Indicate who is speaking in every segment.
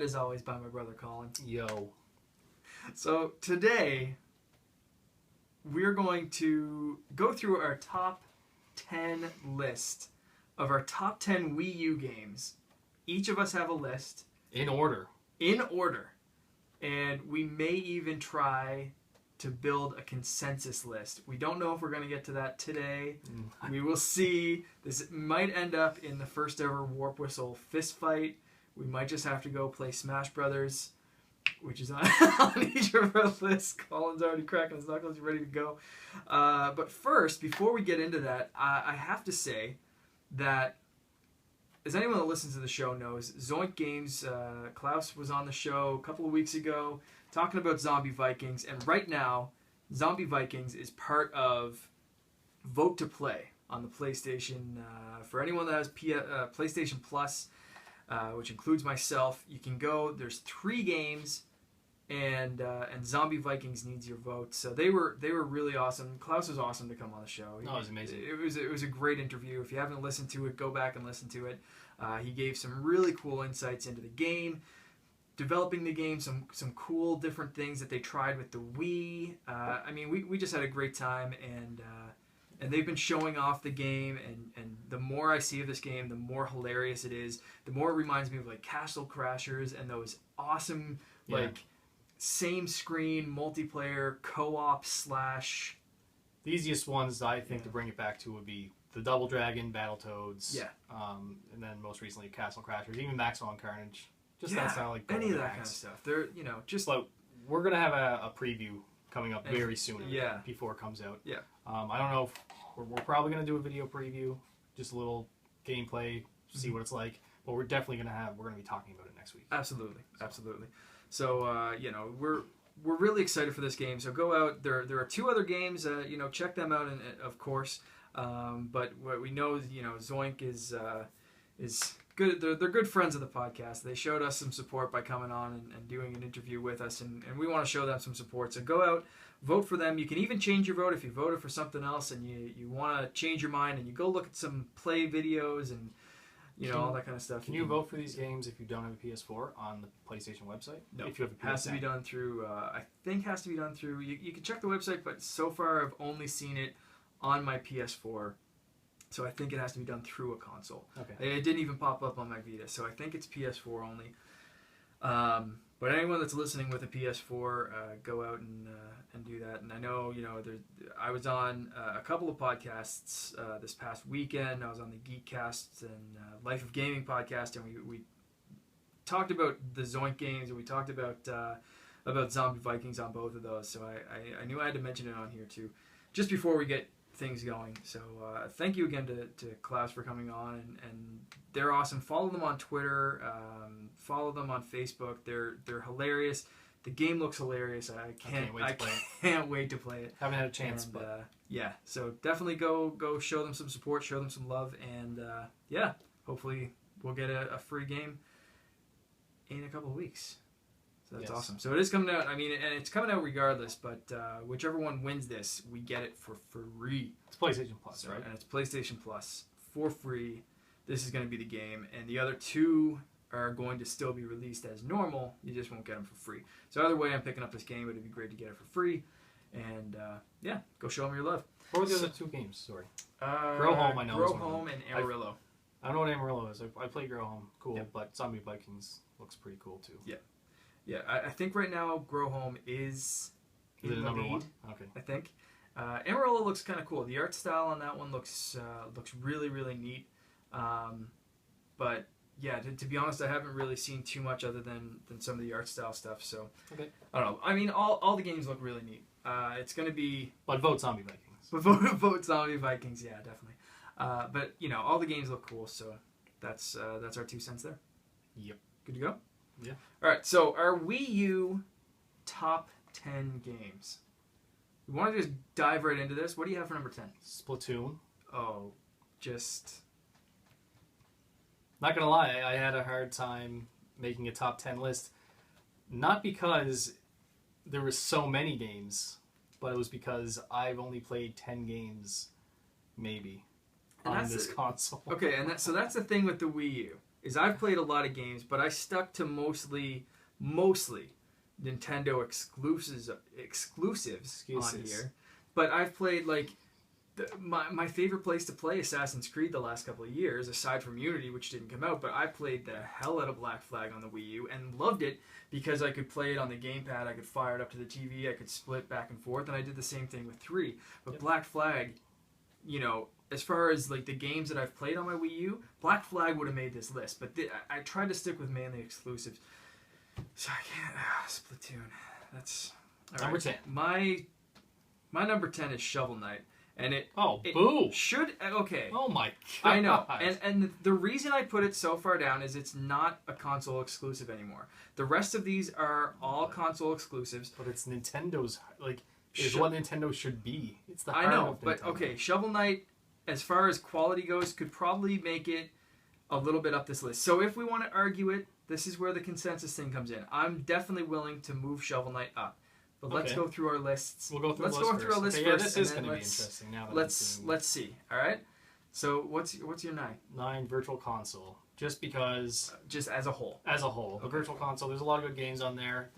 Speaker 1: joined as always by my brother Colin.
Speaker 2: Yo.
Speaker 1: So today, we're going to go through our top 10 list of our top 10 Wii U games. Each of us have a list.
Speaker 2: In order.
Speaker 1: And we may even try to build a consensus list. We don't know if we're going to get to that today. We will see. This might end up in the first ever Warp Whistle fist fight. We might just have to go play Smash Brothers, which is on each of our lists. Colin's already cracking his knuckles. He's ready to go. But first, before we get into that, I have to say that, as anyone that listens to the show knows, Zoink Games, Klaus was on the show a couple of weeks ago talking about Zombie Vikings, and right now, Zombie Vikings is part of Vote to Play on the PlayStation. For anyone that has PlayStation Plus, which includes myself, you can go. There's 3 games, and Zombie Vikings needs your vote. So they were really awesome. Klaus was awesome to come on the show.
Speaker 2: No, it was amazing.
Speaker 1: It was a great interview. If you haven't listened to it, go back and listen to it. He gave some really cool insights into the game, developing the game, some cool different things that they tried with the Wii. I mean, we just had a great time, and they've been showing off the game, and the more I see of this game, the more hilarious it is. The more it reminds me of like Castle Crashers and those awesome same screen multiplayer co-op slash.
Speaker 2: The easiest ones I think to bring it back to would be the Double Dragon, Battletoads, and then most recently Castle Crashers, even Maximum Carnage. Just that style, like
Speaker 1: any of that kind of stuff. They're just.
Speaker 2: But we're gonna have a preview coming up very soon.
Speaker 1: Yeah.
Speaker 2: Before it comes out.
Speaker 1: Yeah.
Speaker 2: I don't know if we're probably gonna do a video preview, just a little gameplay, see what it's like. But we're definitely we're gonna be talking about it next week.
Speaker 1: Absolutely. So we're really excited for this game. So go out. There are 2 other games. Check them out, and of course. But what we know is, Zoink is good. They're good friends of the podcast. They showed us some support by coming on and doing an interview with us, and we want to show them some support. So go out, vote for them. You can even change your vote if you voted for something else and you want to change your mind, and you go look at some play videos and all that kind of stuff.
Speaker 2: Can you vote for these games if you don't have a PS4 on the PlayStation website?
Speaker 1: No,
Speaker 2: if you have a PS4.
Speaker 1: Has to be done through. I think has to be done through. You can check the website, but so far I've only seen it on my PS4. So I think it has to be done through a console.
Speaker 2: Okay.
Speaker 1: It didn't even pop up on my Vita, so I think it's PS4 only. But anyone that's listening with a PS4, go out and do that. And I know, I was on a couple of podcasts this past weekend. I was on the Geekcast and Life of Gaming podcast, and we talked about the Zoink games, and we talked about Zombie Vikings on both of those. So I knew I had to mention it on here too, just before we get things going. So thank you again to Klaus for coming on, and they're awesome. Follow them on Twitter, follow them on Facebook. They're hilarious. The game looks hilarious. I can't wait to play it.
Speaker 2: Haven't had a chance,
Speaker 1: but so definitely go show them some support, show them some love, and hopefully we'll get a free game in a couple of weeks. So that's awesome. So it is coming out. I mean, and it's coming out regardless. But whichever one wins this, we get it for free.
Speaker 2: It's PlayStation Plus, right?
Speaker 1: And it's PlayStation Plus for free. This is going to be the game, and the other 2 are going to still be released as normal. You just won't get them for free. So either way, I'm picking up this game. It'd be great to get it for free. And go show them your love.
Speaker 2: What were the other 2 games? Sorry. Grow Home, I know.
Speaker 1: Grow Home and Amarillo.
Speaker 2: I don't know what Amarillo is. I play Grow Home. Cool. Yep. But Zombie Vikings looks pretty cool too.
Speaker 1: Yeah. Yeah, I think right now Grow Home is
Speaker 2: it number lead, 1? Okay.
Speaker 1: I think. Amarillo looks kind of cool. The art style on that one looks really, really neat. But yeah, to be honest, I haven't really seen too much other than some of the art style stuff. So I don't know. I mean, all the games look really neat. It's going to be.
Speaker 2: But vote Zombie Vikings.
Speaker 1: But vote Zombie Vikings. Yeah, definitely. But all the games look cool. So that's our 2 cents there.
Speaker 2: Yep.
Speaker 1: Good to go.
Speaker 2: Yeah.
Speaker 1: All right. So our Wii U top 10 games. We want to just dive right into this. What do you have for number 10?
Speaker 2: Splatoon.
Speaker 1: Oh, just.
Speaker 2: Not gonna lie, I had a hard time making a top 10 list. Not because there were so many games, but it was because I've only played 10 games, maybe, on this console.
Speaker 1: Okay, and that's the thing with the Wii U. is I've played a lot of games, but I stuck to mostly Nintendo exclusives on here. But I've played like my favorite place to play Assassin's Creed the last couple of years, aside from Unity, which didn't come out, but I played the hell out of Black Flag on the Wii U and loved it because I could play it on the gamepad, I could fire it up to the TV, I could split back and forth, and I did the same thing with 3. But Black Flag, you know, as far as like the games that I've played on my Wii U, Black Flag would have made this list, but I tried to stick with mainly exclusives. So I can't. Splatoon. That's
Speaker 2: number 10.
Speaker 1: My number 10 is Shovel Knight. And
Speaker 2: boo!
Speaker 1: Should okay.
Speaker 2: Oh my god!
Speaker 1: I know, and the reason I put it so far down is it's not a console exclusive anymore. The rest of these are all console exclusives.
Speaker 2: But it's Nintendo's is what Nintendo should be. It's the heart
Speaker 1: I know,
Speaker 2: of
Speaker 1: but
Speaker 2: Nintendo.
Speaker 1: okay, Shovel Knight, as far as quality goes, could probably make it a little bit up this list. So if we want to argue it, this is where the consensus thing comes in. I'm definitely willing to move Shovel Knight up. But let's go through our lists.
Speaker 2: We'll go through.
Speaker 1: Let's go through our list first.
Speaker 2: Yeah, this is going to be interesting. Now that
Speaker 1: let's see. All right. So what's your 9?
Speaker 2: 9 Virtual Console. Just because.
Speaker 1: Just as a whole.
Speaker 2: As a whole, the Virtual Console. There's a lot of good games on there.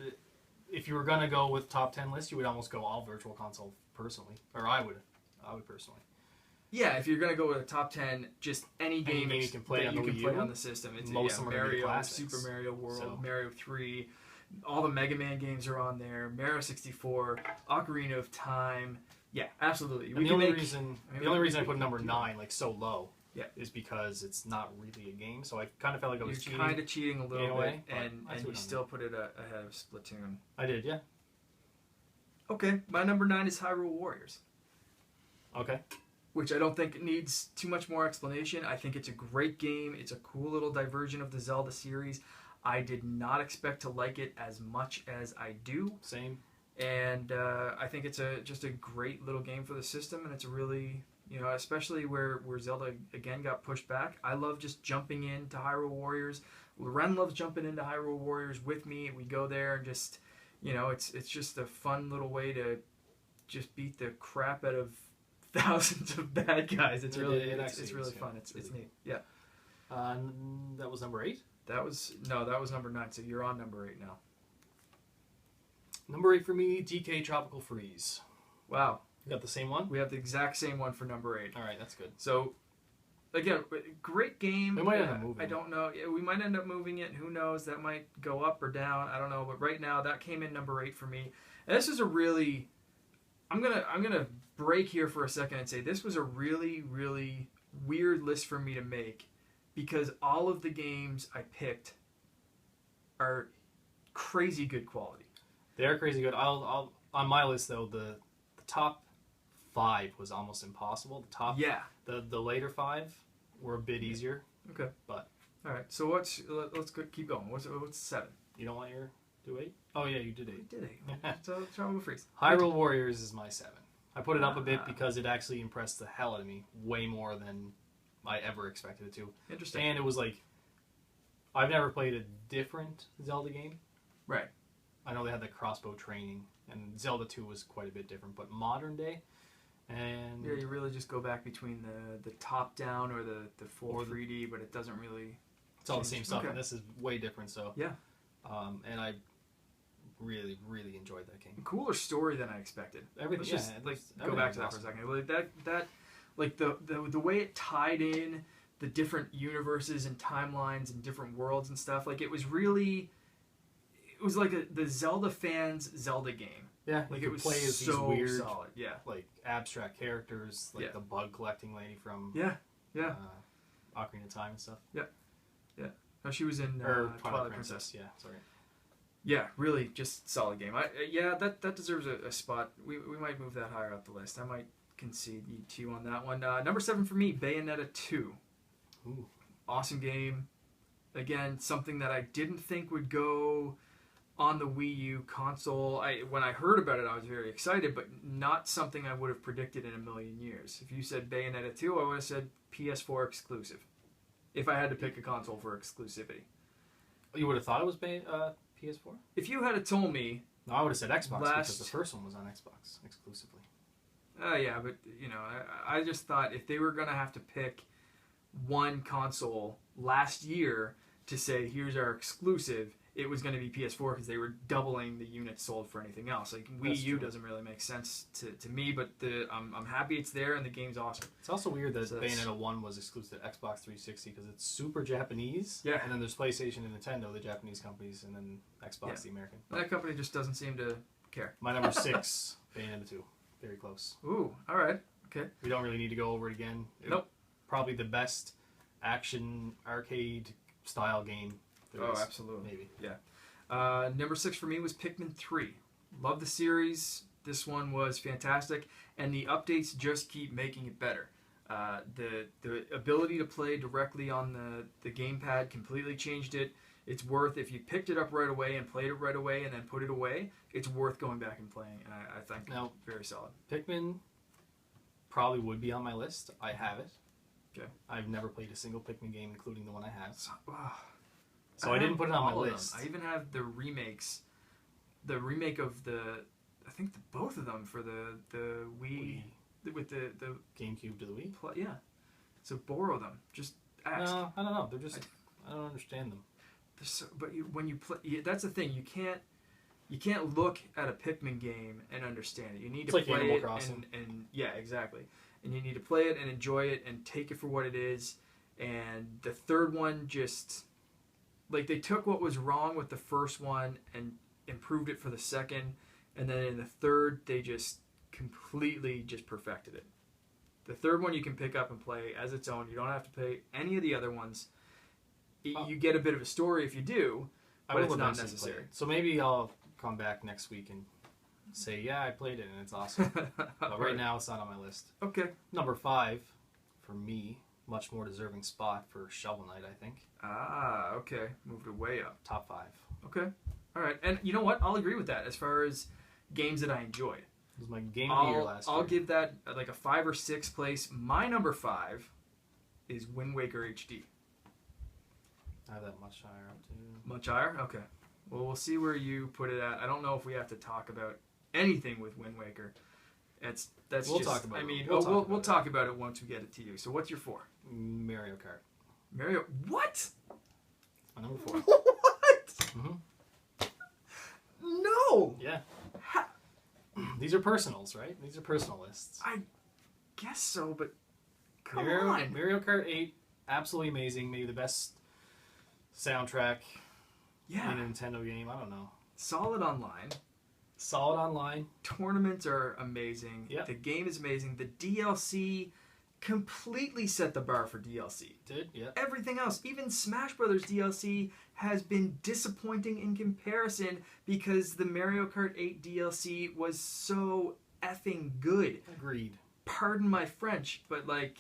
Speaker 2: If you were going to go with top 10 list, you would almost go all Virtual Console personally, or I would personally.
Speaker 1: Yeah, if you're gonna go with a top 10, just any game
Speaker 2: you can play
Speaker 1: that
Speaker 2: on
Speaker 1: you
Speaker 2: the
Speaker 1: can
Speaker 2: Wii
Speaker 1: play
Speaker 2: U,
Speaker 1: on the system. It's
Speaker 2: most of them are
Speaker 1: Mario,
Speaker 2: classics.
Speaker 1: Super Mario World,
Speaker 2: So.
Speaker 1: Mario 3, all the Mega Man games are on there. Mario 64, Ocarina of Time. Yeah, absolutely.
Speaker 2: The only reason I put number 9 so low, is because it's not really a game. So I kind of felt like I was cheating.
Speaker 1: You're kind of cheating a little bit, and you still
Speaker 2: mean.
Speaker 1: put it ahead of Splatoon.
Speaker 2: I did, yeah.
Speaker 1: Okay, my number 9 is Hyrule Warriors.
Speaker 2: Okay.
Speaker 1: Which I don't think it needs too much more explanation. I think it's a great game. It's a cool little diversion of the Zelda series. I did not expect to like it as much as I do.
Speaker 2: Same.
Speaker 1: And I think it's just a great little game for the system, and it's a really, especially where Zelda again got pushed back. I love just jumping into Hyrule Warriors. Ren loves jumping into Hyrule Warriors with me. We go there and just, it's just a fun little way to just beat the crap out of thousands of bad guys. It's really fun. It's neat. Yeah.
Speaker 2: That was number 8?
Speaker 1: That was number 9. So you're on number 8 now.
Speaker 2: Number 8 for me, DK Tropical Freeze.
Speaker 1: Wow.
Speaker 2: You got the same one?
Speaker 1: We have the exact same one for number 8.
Speaker 2: All right, that's good.
Speaker 1: So, again, great game.
Speaker 2: We might end up moving.
Speaker 1: I don't know. We might end up moving it. Who knows? That might go up or down. I don't know. But right now, that came in number 8 for me. And this is a really... I'm gonna break here for a second and say this was a really, really weird list for me to make because all of the games I picked are crazy good quality.
Speaker 2: They are crazy good. I'll on my list though the top 5 was almost impossible. The later 5 were a bit easier.
Speaker 1: Okay.
Speaker 2: But
Speaker 1: all right. So let's keep going. What's 7?
Speaker 2: You don't want your do 8? Oh yeah, you did 8.
Speaker 1: We did 8. So Tropical Freeze.
Speaker 2: Hyrule Warriors is my 7. I put it up a bit because it actually impressed the hell out of me, way more than I ever expected it to.
Speaker 1: Interesting.
Speaker 2: And it was I've never played a different Zelda game.
Speaker 1: Right.
Speaker 2: I know they had the crossbow training, and Zelda 2 was quite a bit different, but modern day, and
Speaker 1: yeah, you really just go back between the top down or the full 3D, but it doesn't really.
Speaker 2: It's all the same stuff,
Speaker 1: okay.
Speaker 2: And this is way different. So
Speaker 1: yeah,
Speaker 2: and I really, really enjoyed that game.
Speaker 1: Cooler story than I expected.
Speaker 2: Everything.
Speaker 1: Let's just go back to that for a second. Like the way it tied in the different universes and timelines and different worlds and stuff. Like it was like the Zelda fans' Zelda game.
Speaker 2: Yeah,
Speaker 1: like
Speaker 2: you
Speaker 1: it was
Speaker 2: play as
Speaker 1: so
Speaker 2: these weird,
Speaker 1: solid. Yeah,
Speaker 2: like abstract characters, like the bug collecting lady from Ocarina of Time and stuff.
Speaker 1: Yeah. No, she was in
Speaker 2: Twilight Princess. Yeah, sorry.
Speaker 1: Yeah, really, just solid game. That deserves a spot. We might move that higher up the list. I might concede to you on that one. Number 7 for me, Bayonetta 2.
Speaker 2: Ooh.
Speaker 1: Awesome game. Again, something that I didn't think would go on the Wii U console. When I heard about it, I was very excited, but not something I would have predicted in a million years. If you said Bayonetta 2, I would have said PS4 exclusive. If I had to pick a console for exclusivity.
Speaker 2: You would have thought it was PS4?
Speaker 1: If you had told me...
Speaker 2: No, I would have said Xbox because the first one was on Xbox exclusively.
Speaker 1: Yeah, but, I just thought if they were going to have to pick one console last year, to say, here's our exclusive, it was going to be PS4 because they were doubling the units sold for anything else. Like Wii U doesn't really make sense to me, but I'm happy it's there and the game's awesome.
Speaker 2: It's also weird that Bayonetta 1 was exclusive to Xbox 360 because it's super Japanese.
Speaker 1: Yeah.
Speaker 2: And then there's PlayStation and Nintendo, the Japanese companies, and then Xbox, the American.
Speaker 1: That company just doesn't seem to care.
Speaker 2: My number 6, Bayonetta 2. Very close.
Speaker 1: Ooh, all right. Okay.
Speaker 2: We don't really need to go over it again.
Speaker 1: Nope.
Speaker 2: Probably the best action arcade style game there is.
Speaker 1: Absolutely.
Speaker 2: Maybe.
Speaker 1: Yeah. Number 6 for me was Pikmin 3. Love the series. This one was fantastic, and the updates just keep making it better. The ability to play directly on the gamepad completely changed it. It's worth, if you picked it up right away and played it right away and then put it away, it's worth going back and playing, and I think
Speaker 2: now,
Speaker 1: very solid.
Speaker 2: Pikmin probably would be on my list. I have it.
Speaker 1: Okay.
Speaker 2: I've never played a single Pikmin game, including the one I have.
Speaker 1: So
Speaker 2: I didn't put it on my list.
Speaker 1: I even have the remakes. The remake of I think both of them for the Wii. With the
Speaker 2: GameCube to the Wii?
Speaker 1: Yeah. So borrow them. Just ask.
Speaker 2: No, I don't know. They're just... I don't understand them.
Speaker 1: But when you play... that's the thing. You can't look at a Pikmin game and understand it. You need to play
Speaker 2: Animal
Speaker 1: it
Speaker 2: Crossing.
Speaker 1: and... Yeah, exactly. And you need to play it and enjoy it and take it for what it is. And the third one just... Like, they took what was wrong with the first one and improved it for the second. And then in the third, they just completely just perfected it. The third one you can pick up and play as its own. You don't have to play any of the other ones. You get a bit of a story if you do, but it's not necessary.
Speaker 2: So maybe I'll come back next week and say, yeah, I played it and it's awesome. But right now, it's not on my list.
Speaker 1: Okay.
Speaker 2: Number 5, for me, much more deserving spot for Shovel Knight, I think.
Speaker 1: Ah, okay. Moved it way up.
Speaker 2: Top 5.
Speaker 1: Okay. All right. And you know what? I'll agree with that as far as games that I enjoyed.
Speaker 2: It was my game of the year last year.
Speaker 1: I'll give that like a 5 or 6 place. My number 5 is Wind Waker HD.
Speaker 2: I have that much higher up too.
Speaker 1: Much higher? Okay. Well, we'll see where you put it at. I don't know if we have to talk about anything with Wind Waker. We'll
Speaker 2: talk about it.
Speaker 1: I mean, we'll talk about it once we get it to you. So what's your 4?
Speaker 2: Mario Kart.
Speaker 1: Mario... What?
Speaker 2: My number 4.
Speaker 1: What?
Speaker 2: Mm-hmm.
Speaker 1: No!
Speaker 2: Yeah. These are personals, right? These are personal lists.
Speaker 1: I guess so, but come
Speaker 2: on.
Speaker 1: on.
Speaker 2: Mario Kart 8, absolutely amazing. Maybe the best soundtrack in a Nintendo game. I don't know.
Speaker 1: Solid online.
Speaker 2: Solid online.
Speaker 1: Tournaments are amazing.
Speaker 2: Yep.
Speaker 1: The game is amazing. The DLC completely set the bar for DLC.
Speaker 2: Did, yeah.
Speaker 1: Everything else, even Smash Brothers DLC, has been disappointing in comparison because the Mario Kart 8 DLC was so effing good.
Speaker 2: Agreed.
Speaker 1: Pardon my French, but like...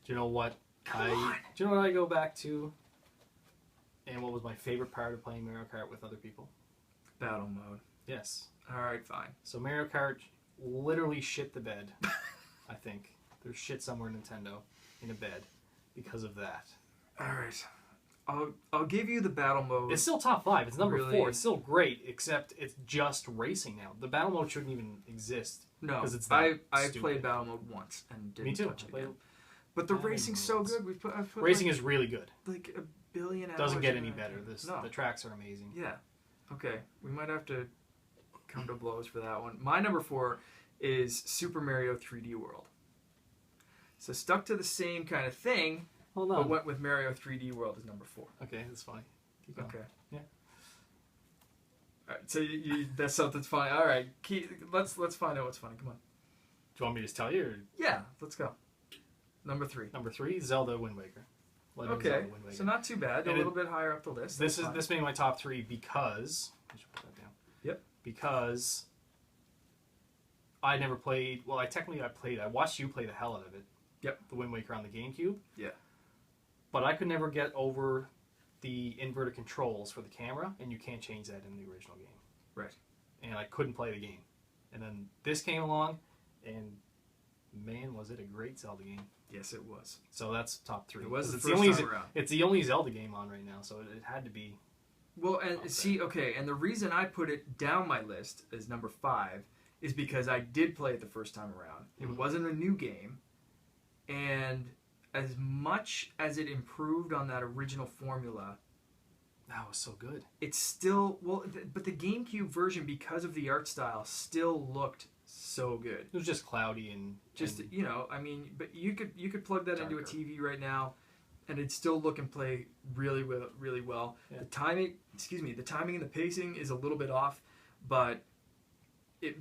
Speaker 2: Do you know what?
Speaker 1: Come on.
Speaker 2: Do you know what I go back to? And what was my favorite part of playing Mario Kart with other people?
Speaker 1: Battle mode.
Speaker 2: Yes.
Speaker 1: Alright, fine.
Speaker 2: So Mario Kart literally shit the bed, I think. There's shit somewhere in Nintendo in a bed because of that.
Speaker 1: Alright. I'll give you the battle mode.
Speaker 2: It's still top 5. It's number
Speaker 1: Really?
Speaker 2: 4. It's still great, except it's just racing now. The battle mode shouldn't even exist.
Speaker 1: No,
Speaker 2: it's
Speaker 1: I
Speaker 2: stupid.
Speaker 1: played battle mode once and didn't
Speaker 2: Me too.
Speaker 1: touch it again. But the racing's so good. I've put
Speaker 2: Racing is really good.
Speaker 1: like a billion hours.
Speaker 2: Doesn't get
Speaker 1: in
Speaker 2: any
Speaker 1: it.
Speaker 2: better. The tracks are amazing.
Speaker 1: Yeah. Okay. We might have to come to blows for that one. My number 4 is Super Mario 3D World. So stuck to the same kind of thing,
Speaker 2: Hold on.
Speaker 1: but went with Mario 3D World as number 4.
Speaker 2: Okay, that's fine. Keep going.
Speaker 1: Okay.
Speaker 2: Yeah.
Speaker 1: All right, so that's something's funny. All right. Let's find out what's funny. Come on.
Speaker 2: Do you want me to just tell you? Or?
Speaker 1: Yeah. Let's go. Number 3.
Speaker 2: Number 3, Zelda Wind Waker.
Speaker 1: Okay. So not too bad. A little bit higher up the list.
Speaker 2: This made my top 3 because I should put that down.
Speaker 1: Yep.
Speaker 2: Because I never played. Well, I played. I watched you play the hell out of it.
Speaker 1: Yep.
Speaker 2: The Wind Waker on the GameCube.
Speaker 1: Yeah.
Speaker 2: But I could never get over the inverted controls for the camera, and you can't change that in the original game.
Speaker 1: Right.
Speaker 2: And I couldn't play the game. And then this came along, and man, was it a great Zelda game.
Speaker 1: Yes, it was.
Speaker 2: So that's top 3.
Speaker 1: It was the
Speaker 2: it's
Speaker 1: first
Speaker 2: the only,
Speaker 1: time around.
Speaker 2: It's the only Zelda game on right now, so it had to be.
Speaker 1: Well, and see, okay, and the reason I put it down my list as number 5 is because I did play it the first time around. It wasn't a new game, and as much as it improved on that original formula,
Speaker 2: That was so good.
Speaker 1: It's still but the GameCube version, because of the art style, still looked so good.
Speaker 2: It was just cloudy and
Speaker 1: Just I mean, but you could plug that into a
Speaker 2: darker.
Speaker 1: TV right now, and it'd still look and play really well. Really well.
Speaker 2: Yeah.
Speaker 1: The timing and the pacing is a little bit off, but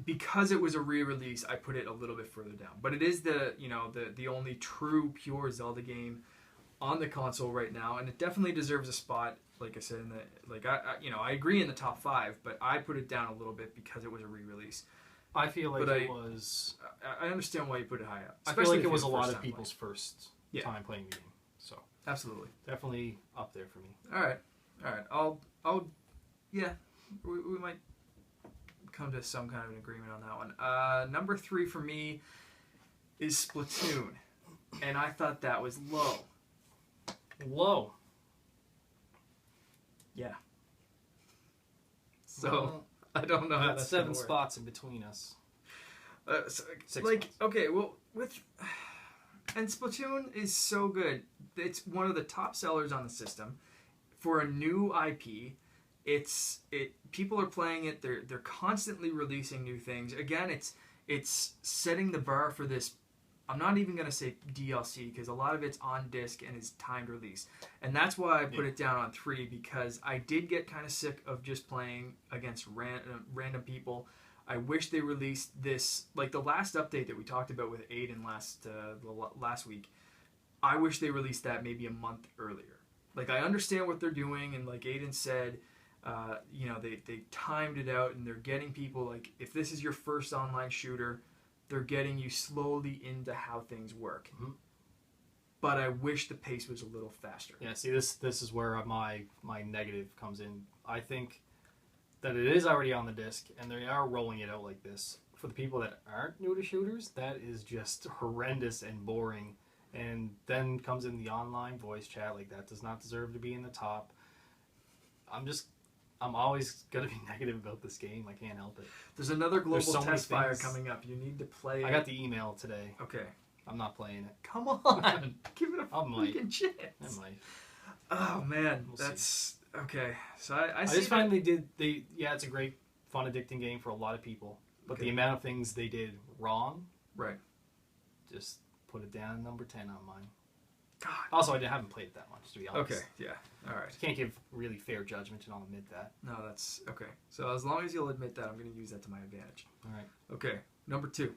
Speaker 1: because it was a re-release, I put it a little bit further down. But it is the only true pure Zelda game on the console right now, and it definitely deserves a spot. Like I said, I agree in the top 5, but I put it down a little bit because it was a re-release.
Speaker 2: I feel like
Speaker 1: But
Speaker 2: it was.
Speaker 1: I understand why you put it high up.
Speaker 2: I feel like
Speaker 1: if
Speaker 2: it was a
Speaker 1: you're
Speaker 2: lot
Speaker 1: first
Speaker 2: of
Speaker 1: time
Speaker 2: people's first
Speaker 1: Yeah.
Speaker 2: time playing the game. So
Speaker 1: Absolutely.
Speaker 2: definitely up there for me.
Speaker 1: All right. Yeah, we might come to some kind of an agreement on that one. Number 3 for me is Splatoon, and I thought that was low.
Speaker 2: Low.
Speaker 1: Yeah. So
Speaker 2: Well,
Speaker 1: I don't know how
Speaker 2: that's
Speaker 1: that's
Speaker 2: 7
Speaker 1: gonna work.
Speaker 2: spots in between us.
Speaker 1: So,
Speaker 2: 6
Speaker 1: like
Speaker 2: spots.
Speaker 1: okay, well and Splatoon is so good. It's one of the top sellers on the system for a new IP. People are playing it. They're constantly releasing new things. Again, it's setting the bar for this. I'm not even going to say DLC because a lot of it's on disc and is timed release. And that's why I put it down on 3, because I did get kind of sick of just playing against random people. I wish they released this, like the last update that we talked about with Aiden last week. I wish they released that maybe a month earlier. Like, I understand what they're doing, and like Aiden said, they timed it out, and they're getting people, like, if this is your first online shooter, they're getting you slowly into how things work.
Speaker 2: Mm-hmm.
Speaker 1: But I wish the pace was a little faster.
Speaker 2: Yeah, see, this is where my negative comes in. I think that it is already on the disc, and they are rolling it out like this. For the people that aren't new to shooters, that is just horrendous and boring. And then comes in the online voice chat, like that does not deserve to be in the top. I'm always going to be negative about this game. I can't help it.
Speaker 1: There's another global
Speaker 2: so many
Speaker 1: test fire
Speaker 2: things.
Speaker 1: coming up. You need to play it.
Speaker 2: I got the email today.
Speaker 1: Okay.
Speaker 2: I'm not playing it.
Speaker 1: Come on. Give it a
Speaker 2: I might.
Speaker 1: freaking chance.
Speaker 2: I might.
Speaker 1: Oh, man.
Speaker 2: We'll
Speaker 1: that's... Okay. So I see
Speaker 2: just find it's a great, fun, addicting game for a lot of people. But
Speaker 1: Okay.
Speaker 2: the amount of things they did wrong,
Speaker 1: Right.
Speaker 2: just put it down number 10 on mine.
Speaker 1: God.
Speaker 2: Also, I haven't played it that much, to be honest.
Speaker 1: Okay. Yeah. All right.
Speaker 2: Can't give really fair judgment, and I'll admit that.
Speaker 1: No, that's... Okay. So as long as you'll admit that, I'm going to use that to my advantage.
Speaker 2: All right.
Speaker 1: Okay. Number 2.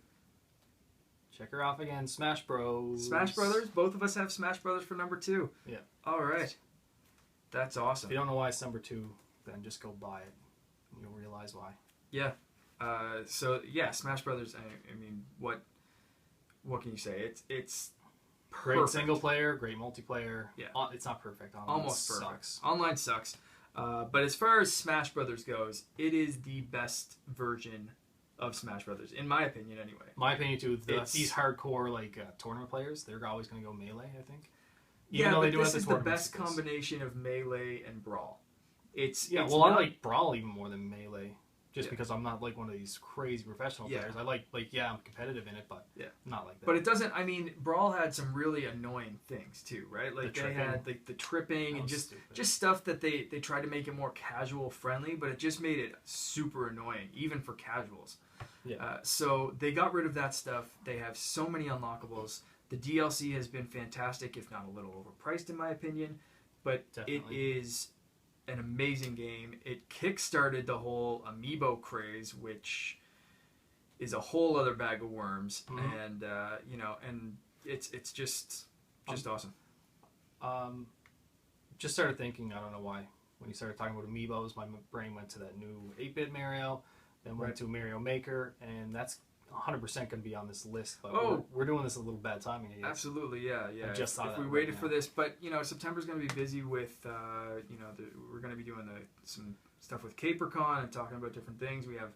Speaker 2: Check her off again. Smash Bros.
Speaker 1: Smash Brothers. Both of us have Smash Brothers for number 2.
Speaker 2: Yeah.
Speaker 1: All right. That's awesome.
Speaker 2: If you don't know why it's number 2, then just go buy it. And you'll realize why.
Speaker 1: Yeah. Smash Brothers. I mean, what can you say? It's
Speaker 2: Great
Speaker 1: perfect.
Speaker 2: single player, great multiplayer.
Speaker 1: Yeah.
Speaker 2: It's not perfect. Online
Speaker 1: Almost perfect.
Speaker 2: sucks.
Speaker 1: Online sucks. But as far as Smash Brothers goes, it is the best version of Smash Brothers, in my opinion, anyway.
Speaker 2: My opinion too.
Speaker 1: It's-
Speaker 2: These hardcore tournament players, they're always going to go melee. I think.
Speaker 1: But this is the best combination of melee and brawl.
Speaker 2: I like brawl even more than melee, just because I'm not like one of these crazy professional players. I I'm competitive in it, but not like that.
Speaker 1: But it doesn't. I mean, brawl had some really annoying things too, right? Like
Speaker 2: The
Speaker 1: they
Speaker 2: tripping.
Speaker 1: had like the tripping and
Speaker 2: Stupid.
Speaker 1: just stuff that they tried to make it more casual friendly, but it just made it super annoying, even for casuals.
Speaker 2: Yeah.
Speaker 1: So they got rid of that stuff. They have so many unlockables. The DLC has been fantastic, if not a little overpriced in my opinion, but
Speaker 2: Definitely.
Speaker 1: it is an amazing game. It kickstarted the whole amiibo craze, which is a whole other bag of worms,
Speaker 2: Mhm.
Speaker 1: and it's just awesome.
Speaker 2: Just started thinking. I don't know why. When you started talking about amiibos, my brain went to that new 8-bit Mario, then went to Mario Maker, and that's 100% going to be on this list. But we're doing this a little bad timing. I guess.
Speaker 1: Absolutely, yeah.
Speaker 2: I just thought
Speaker 1: if
Speaker 2: that
Speaker 1: we
Speaker 2: right
Speaker 1: waited
Speaker 2: now.
Speaker 1: for this, but September's going to be busy with we're going to be doing some stuff with CaperCon and talking about different things. We have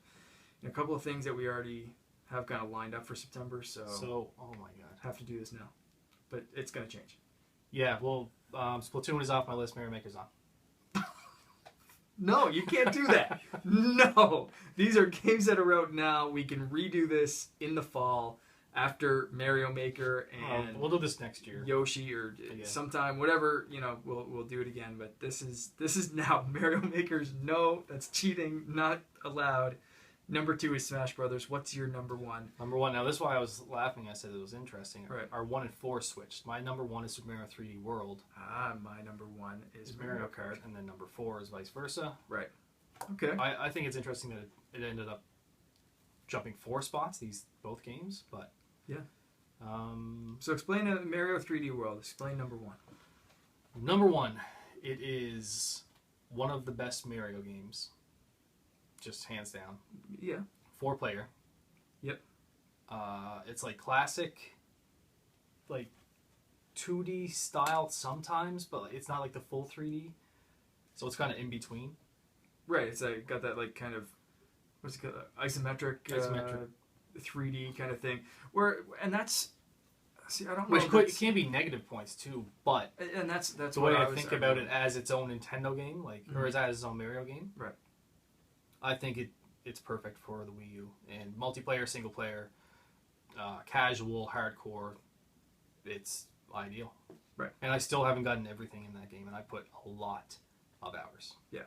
Speaker 1: a couple of things that we already have kind of lined up for September, so
Speaker 2: oh my god,
Speaker 1: have to do this now, but it's going to change.
Speaker 2: Yeah, well, Splatoon is off my list. Mario Maker's on.
Speaker 1: No, you can't do that. No, these are games that are out now. We can redo this in the fall. after Mario Maker and
Speaker 2: we'll do this next year.
Speaker 1: Yoshi or sometime, whatever, we'll do it again. But this is now Mario Maker's no, that's cheating, not allowed. Number 2 is Smash Brothers. What's your number 1?
Speaker 2: Number 1. Now this is why I was laughing. I said it was interesting.
Speaker 1: Right.
Speaker 2: Our 1 and 4 switched. My number 1 is Super Mario 3D World.
Speaker 1: My number 1 is Mario Kart,
Speaker 2: and then number 4 is vice versa.
Speaker 1: Right. Okay.
Speaker 2: I think it's interesting that it ended up jumping 4 spots, both games, but
Speaker 1: yeah. So explain Mario 3D World. Explain number 1.
Speaker 2: Number 1, it is one of the best Mario games, just hands down.
Speaker 1: Yeah.
Speaker 2: 4-player.
Speaker 1: Yep.
Speaker 2: It's like classic, like 2D style sometimes, but it's not like the full 3D, so it's kind of in between.
Speaker 1: Right. It's like got that like kind of what's it called, isometric 3D kind of thing. And that's I don't know.
Speaker 2: Which can be negative points too, but
Speaker 1: that's
Speaker 2: the way I think about it as its own Nintendo game, or as its own Mario game.
Speaker 1: Right.
Speaker 2: I think it's perfect for the Wii U and multiplayer, single player, casual, hardcore. It's ideal.
Speaker 1: Right.
Speaker 2: And I still haven't gotten everything in that game, and I put a lot of hours.
Speaker 1: Yeah.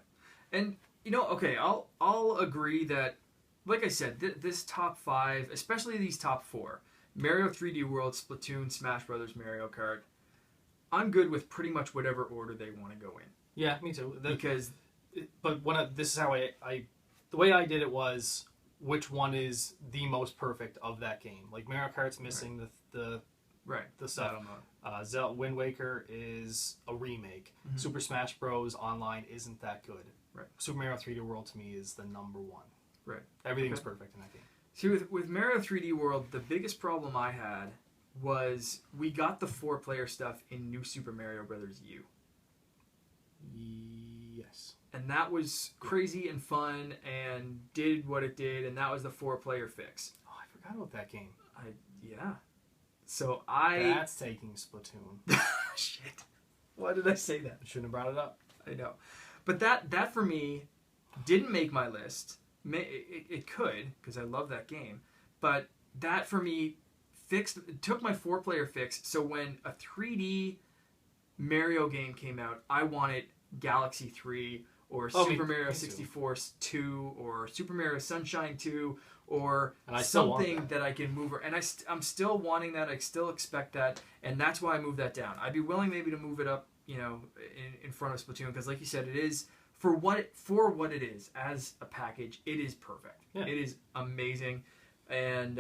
Speaker 1: And okay, I'll agree that, like I said, this top 5, especially these top 4, Mario 3D World, Splatoon, Smash Brothers, Mario Kart, I'm good with pretty much whatever order they want to go in.
Speaker 2: Yeah, me too.
Speaker 1: This
Speaker 2: is how the way I did it was which one is the most perfect of that game. Like Mario Kart's missing the stuff. Zelda Wind Waker is a remake. Mm-hmm. Super Smash Bros. Online isn't that good.
Speaker 1: Right.
Speaker 2: Super Mario 3D World to me is the number 1.
Speaker 1: Right.
Speaker 2: Everything's perfect in that game.
Speaker 1: See, with Mario 3D World, the biggest problem I had was we got the 4-player stuff in New Super Mario Bros. U.
Speaker 2: Yes.
Speaker 1: And that was crazy and fun and did what it did, and that was the 4-player fix.
Speaker 2: Oh, I forgot about that game.
Speaker 1: Yeah. So
Speaker 2: That's taking Splatoon.
Speaker 1: Shit. Why did I say that?
Speaker 2: I shouldn't have brought it up.
Speaker 1: I know. But that for me didn't make my list. It could, because I love that game. But that for me took my 4-player fix. So when a 3D Mario game came out, I wanted Galaxy 3 or Super Mario 64 2 or Super Mario Sunshine 2 or something that I can move. And I'm still wanting that. I still expect that. And that's why I moved that down. I'd be willing maybe to move it up, in front of Splatoon, because like you said, it is for what it is as a package. It is perfect. Yeah. It is amazing, and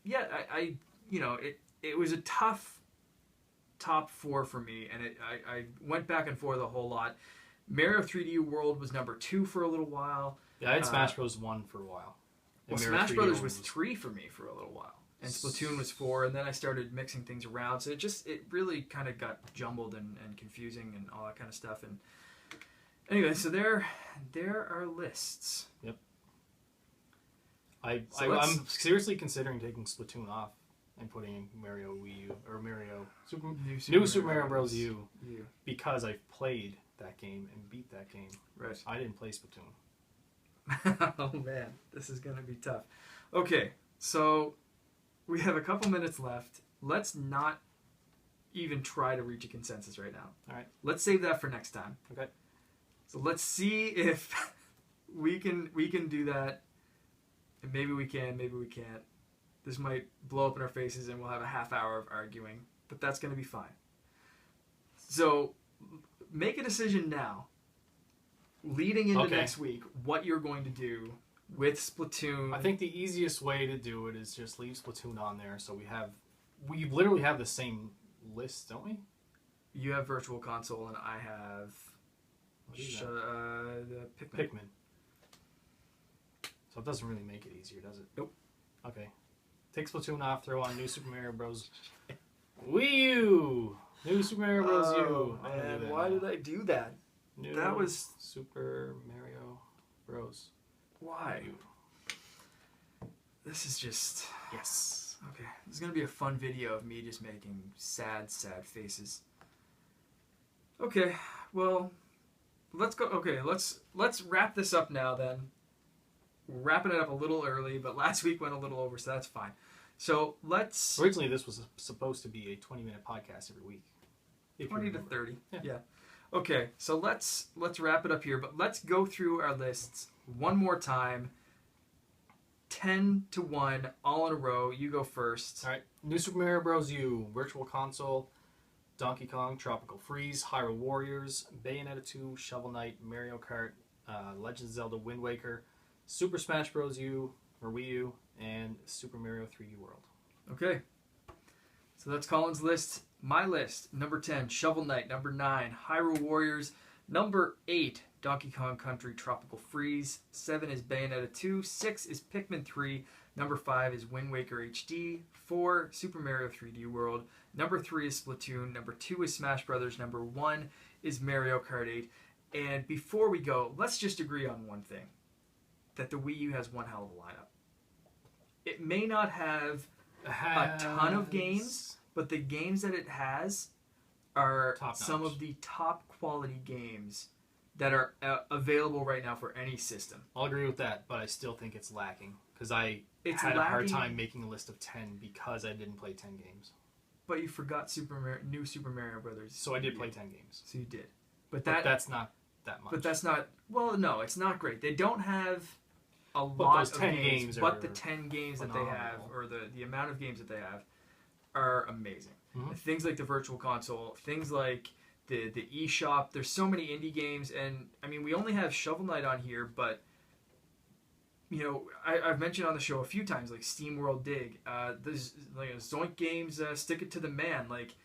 Speaker 1: it was a tough top 4 for me, and I went back and forth a whole lot. Mario 3D World was number 2 for a little while.
Speaker 2: Yeah, I had Smash Bros. 1 for a while.
Speaker 1: Well, Smash Brothers was 3 for me for a little while. And Splatoon was 4, and then I started mixing things around. So it really kind of got jumbled and confusing and all that kind of stuff. And anyway, so there are lists.
Speaker 2: Yep. I'm seriously considering taking Splatoon off and putting in Mario Wii U or New Super Mario Bros. U because I've played that game and beat that game.
Speaker 1: Right.
Speaker 2: I didn't play Splatoon.
Speaker 1: Oh man, this is gonna be tough. Okay, so we have a couple minutes left. Let's not even try to reach a consensus right now.
Speaker 2: All right.
Speaker 1: Let's save that for next time.
Speaker 2: Okay.
Speaker 1: So let's see if we can do that. And maybe we can, maybe we can't. This might blow up in our faces and we'll have a half hour of arguing, but that's going to be fine. So make a decision now, leading into next week, what you're going to do with Splatoon.
Speaker 2: I think the easiest way to do it is just leave Splatoon on there, so we literally have the same list, don't we?
Speaker 1: You have Virtual Console and I have the Pikmin.
Speaker 2: So it doesn't really make it easier, does it?
Speaker 1: Nope.
Speaker 2: Okay. Take Splatoon off, throw on New Super Mario Bros. Wii U! New Super Mario Bros. U.
Speaker 1: Man, why did I do that? That was
Speaker 2: Super Mario Bros.
Speaker 1: Why? This is just...
Speaker 2: Yes.
Speaker 1: Okay. This is going to be a fun video of me just making sad, sad faces. Okay. Well, let's go... Okay, let's wrap this up now then. We're wrapping it up a little early, but last week went a little over, so that's fine. So let's...
Speaker 2: Originally, this was supposed to be a 20-minute podcast every week.
Speaker 1: 20 to 30.
Speaker 2: Yeah.
Speaker 1: Okay, so let's wrap it up here, but let's go through our lists one more time. 10 to 1, all in a row. You go first.
Speaker 2: All right. New Super Mario Bros. U, Virtual Console, Donkey Kong, Tropical Freeze, Hyrule Warriors, Bayonetta 2, Shovel Knight, Mario Kart, Legend of Zelda Wind Waker, Super Smash Bros. U, or Wii U, and Super Mario 3D World.
Speaker 1: Okay. So that's Colin's list. My list, number 10, Shovel Knight. Number 9, Hyrule Warriors. Number 8, Donkey Kong Country Tropical Freeze. 7 is Bayonetta 2. 6 is Pikmin 3. Number 5 is Wind Waker HD. 4, Super Mario 3D World. Number 3 is Splatoon. Number 2 is Smash Brothers. Number 1 is Mario Kart 8. And before we go, let's just agree on one thing. That the Wii U has one hell of a lineup. It may not have a ton of games, but the games that it has are some of the top quality games that are available right now for any system.
Speaker 2: I'll agree with that, but I still think it's lacking because I had a hard time making a list of 10 because I didn't play 10 games.
Speaker 1: But you forgot New Super Mario Brothers.
Speaker 2: So I did play 10 games.
Speaker 1: So you did.
Speaker 2: But that's not that much.
Speaker 1: But that's not... Well, no, it's not great. They don't have a lot of games, but the 10 games that they have, or the amount of games that they have, are amazing. Mm-hmm. Things like the Virtual Console, things like the eShop. There's so many indie games, and I mean, we only have Shovel Knight on here, but you know, I've mentioned on the show a few times, like Steam World Dig. There's like Zoink Games, Stick It to the Man. Like,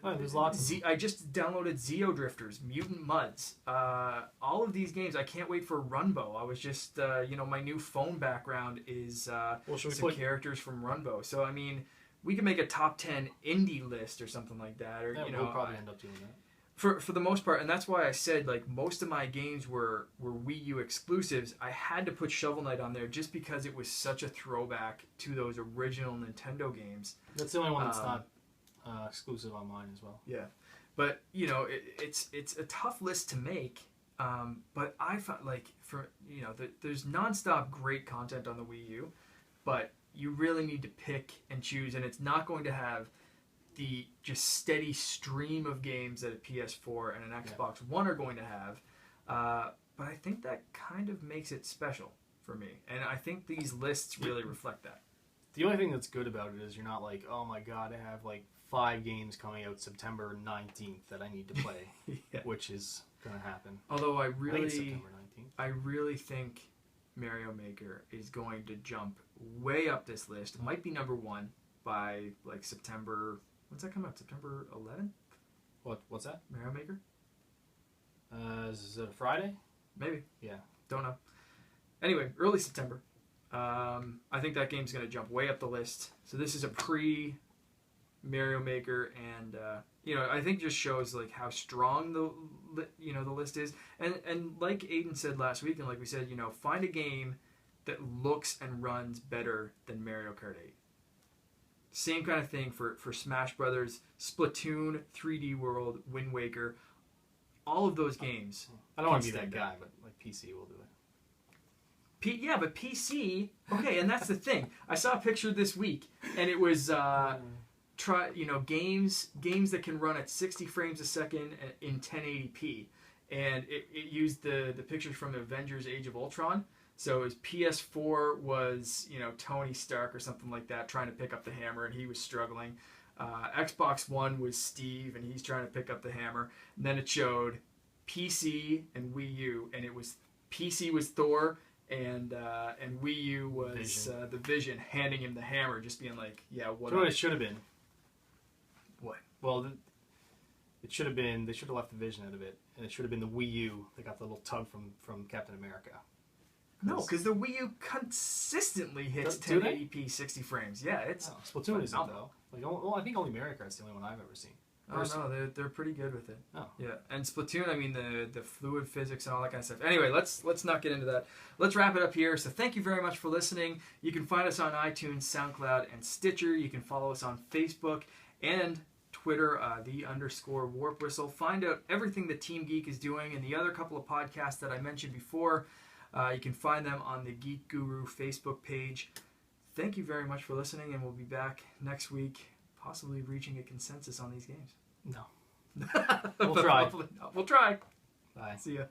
Speaker 2: there's lots.
Speaker 1: I just downloaded Zeo Drifters, Mutant Muds. All of these games, I can't wait for Runbow. I was just, my new phone background is some characters from Runbow. So I mean, we can make a top 10 indie list or something like that, or
Speaker 2: we'll probably end up doing that.
Speaker 1: For the most part, and that's why I said like most of my games were Wii U exclusives. I had to put Shovel Knight on there just because it was such a throwback to those original Nintendo games.
Speaker 2: That's the only one that's not exclusive on mine as well.
Speaker 1: Yeah, but you know it's a tough list to make. But I found there's nonstop great content on the Wii U, but you really need to pick and choose, and it's not going to have the just steady stream of games that a PS4 and an Xbox One are going to have. But I think that kind of makes it special for me, and I think these lists really reflect that.
Speaker 2: The only thing that's good about it is you're not like, oh my god, I have like 5 games coming out September 19th that I need to play, which is going to happen.
Speaker 1: Although I
Speaker 2: think it's September 19th.
Speaker 1: I really think Mario Maker is going to jump way up this list. It might be number 1 by like September. When's that come out? September 11th?
Speaker 2: What's that?
Speaker 1: Mario Maker?
Speaker 2: Is it a Friday?
Speaker 1: Maybe.
Speaker 2: Yeah.
Speaker 1: Don't know. Anyway, early September. I think that game's going to jump way up the list. So this is a pre-Mario Maker, and I think just shows like how strong the list is. And like Aiden said last week, and like we said, find a game that looks and runs better than Mario Kart 8. Same kind of thing for Smash Brothers, Splatoon, 3D World, Wind Waker. All of those games.
Speaker 2: I don't want to be that guy, but like PC will do it.
Speaker 1: Yeah, but PC. Okay, and that's the thing. I saw a picture this week, and it was games that can run at 60 frames a second in 1080p, and it used the pictures from Avengers: Age of Ultron. So his PS4 was, Tony Stark or something like that trying to pick up the hammer, and he was struggling. Xbox One was Steve, and he's trying to pick up the hammer. And then it showed PC and Wii U, and it was PC was Thor, and Wii U was the Vision handing him the hammer, just being like, yeah, what?
Speaker 2: You know what it should have been?
Speaker 1: What?
Speaker 2: Well, it should have been. They should have left the Vision out of it, and it should have been the Wii U that got the little tug from Captain America.
Speaker 1: No, because the Wii U consistently hits 1080p 60 frames. Yeah, it's
Speaker 2: Splatoon isn't though. Like, I think only Mario Kart's the only one I've ever seen.
Speaker 1: Oh no, they're pretty good with it.
Speaker 2: Oh
Speaker 1: yeah, and Splatoon, I mean the fluid physics and all that kind of stuff. Anyway, let's not get into that. Let's wrap it up here. So thank you very much for listening. You can find us on iTunes, SoundCloud, and Stitcher. You can follow us on Facebook and Twitter, _Warp Whistle. Find out everything that Team Geek is doing and the other couple of podcasts that I mentioned before. You can find them on the Geek Guru Facebook page. thank you very much for listening, and we'll be back next week, possibly reaching a consensus on these games.
Speaker 2: No. We'll try.
Speaker 1: We'll try.
Speaker 2: Bye.
Speaker 1: See ya.